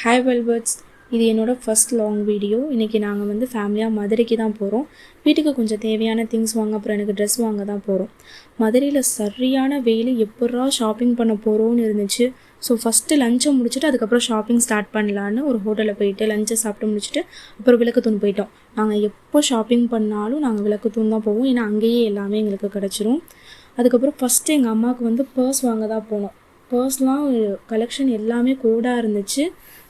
Hi வெல்வெட்ஸ், இது என்னோடய first long video. இன்றைக்கி நாங்கள் வந்து ஃபேமிலியாக மதுரைக்கு தான் போகிறோம். வீட்டுக்கு கொஞ்சம் தேவையான திங்ஸ் வாங்க, அப்புறம் எனக்கு ட்ரெஸ் வாங்க தான் போகிறோம். மதுரையில் சரியான வெயில், எப்பட்றா ஷாப்பிங் பண்ண போகிறோன்னு இருந்துச்சு. ஸோ ஃபஸ்ட்டு லஞ்சை முடிச்சுட்டு அதுக்கப்புறம் ஷாப்பிங் ஸ்டார்ட் பண்ணலான்னு ஒரு ஹோட்டலில் போயிட்டு லஞ்சை சாப்பிட்டு முடிச்சுட்டு அப்புறம் விளக்குத்தூண் போயிட்டோம். நாங்கள் எப்போ ஷாப்பிங் பண்ணாலும் நாங்கள் விளக்குத்தூண் தான் போவோம், ஏன்னா அங்கேயே எல்லாமே எங்களுக்கு கிடச்சிரும். அதுக்கப்புறம் ஃபஸ்ட்டு எங்கள் அம்மாவுக்கு வந்து பர்ஸ் வாங்க தான் போனோம். பர்ஸ்லாம் கலெக்ஷன் எல்லாமே கோடாக இருந்துச்சு.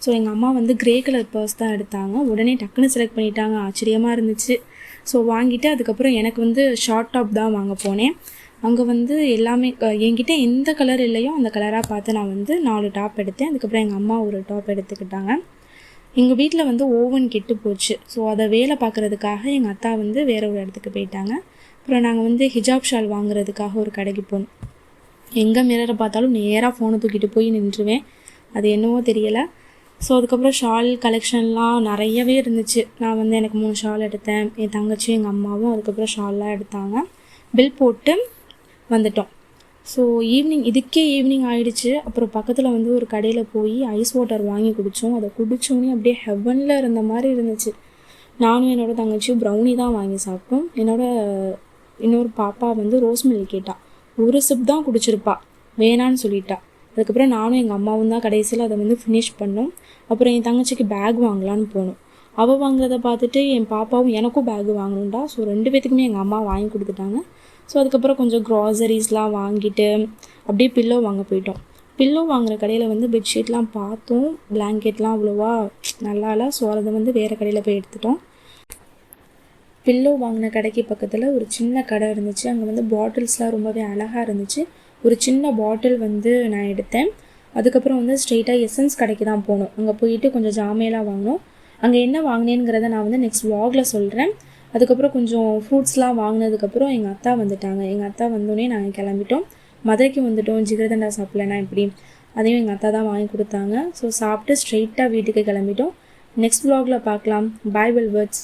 ஸோ எங்கள் அம்மா வந்து கிரே கலர் பர்ஸ் தான் எடுத்தாங்க. உடனே டக்குன்னு செலக்ட் பண்ணிட்டாங்க, ஆச்சரியமாக இருந்துச்சு. ஸோ வாங்கிட்டு அதுக்கப்புறம் எனக்கு வந்து ஷார்ட் டாப் தான் வாங்க போனேன். அங்கே வந்து எல்லாமே என்கிட்ட எந்த கலர் இல்லையோ அந்த கலராக பார்த்து நான் வந்து 4 டாப் எடுத்தேன். அதுக்கப்புறம் எங்கள் அம்மா ஒரு டாப் எடுத்துக்கிட்டாங்க. எங்கள் வீட்டில் வந்து ஓவன் கெட்டு போச்சு. ஸோ அதை வேலை பார்க்குறதுக்காக எங்கள் அத்தா வந்து வேறு ஒரு இடத்துக்கு போயிட்டாங்க. அப்புறம் நாங்கள் வந்து ஹிஜாப் ஷால் வாங்குறதுக்காக ஒரு கடைக்கு போனோம். எங்கே மிரரை பார்த்தாலும் நேராக ஃபோனை தூக்கிட்டு போய் நின்றுவேன், அது என்னவோ தெரியலை. ஸோ அதுக்கப்புறம் ஷால் கலெக்ஷன்லாம் நிறையவே இருந்துச்சு. நான் வந்து எனக்கு 3 ஷால் எடுத்தேன், என் தங்கச்சியும் எங்கள் அம்மாவும் அதுக்கப்புறம் ஷால்லாம் எடுத்தாங்க. பில் போட்டு வந்துட்டோம். ஸோ ஈவினிங் ஆகிடுச்சு. அப்புறம் பக்கத்தில் வந்து ஒரு கடையில் போய் ஐஸ் வாட்டர் வாங்கி குடித்தோம். அதை குடித்தோன்னே அப்படியே ஹெவனில் இருந்த மாதிரி இருந்துச்சு. நானும் என்னோடய தங்கச்சியும் ப்ரௌனி தான் வாங்கி சாப்பிட்டோம். இன்னொரு பாப்பா வந்து ரோஸ் மில்க் கேட்டாள். ஒரு சிப் தான் குடிச்சிருப்பா, வேணான்னு சொல்லிட்டா. அதுக்கப்புறம் நானும் எங்கள் அம்மாவும் தான் கடைசியில் அதை வந்து ஃபினிஷ் பண்ணோம். அப்புறம் என் தங்கச்சிக்கு பேக் வாங்கலான்னு போனோம். அவள் வாங்குறத பார்த்துட்டு என் பாப்பாவும் எனக்கும் பேக் வாங்கணுண்டா. ஸோ 2 பேத்துக்குமே எங்கள் அம்மா வாங்கி கொடுத்துட்டாங்க. ஸோ அதுக்கப்புறம் கொஞ்சம் க்ராசரிஸ்லாம் வாங்கிட்டு அப்படியே பில்லோ வாங்க போயிட்டோம். பில்லோ வாங்குகிற கடையில் வந்து பெட்ஷீட்லாம் பார்த்தோம், பிளாங்கெட்லாம் அவ்வளோவா நல்லா இல்லை. ஸோ அதை வந்து வேறு கடையில் போய் எடுத்துட்டோம். பில்லோ வாங்கின கடைக்கு பக்கத்தில் ஒரு சின்ன கடை இருந்துச்சு. அங்கே வந்து பாட்டில்ஸ்லாம் ரொம்பவே அழகாக இருந்துச்சு. ஒரு சின்ன பாட்டில் வந்து நான் எடுத்தேன். அதுக்கப்புறம் வந்து ஸ்ட்ரெயிட்டாக எசன்ஸ் கடைக்கு தான் போனோம். அங்கே போயிட்டு கொஞ்சம் ஜாமையெல்லாம் வாங்கினோம். அங்கே என்ன வாங்கினேங்கிறத நான் வந்து நெக்ஸ்ட் vlogல சொல்கிறேன். அதுக்கப்புறம் கொஞ்சம் ஃப்ரூட்ஸ்லாம் வாங்கினதுக்கப்புறம் எங்கள் அத்தா வந்துட்டாங்க. எங்கள் அத்தா வந்தோடனே நாங்கள் கிளம்பிட்டோம். மதுரைக்கு வந்துட்டோம். ஜிகர்தண்டா சாப்பிட்லன்னா எப்படி, அதையும் எங்கள் அத்தா தான் வாங்கி கொடுத்தாங்க. ஸோ சாப்பிட்டு ஸ்ட்ரெயிட்டாக வீட்டுக்கு கிளம்பிட்டோம். நெக்ஸ்ட் vlogல பார்க்கலாம். பாய் வெல்வெட்ஸ்.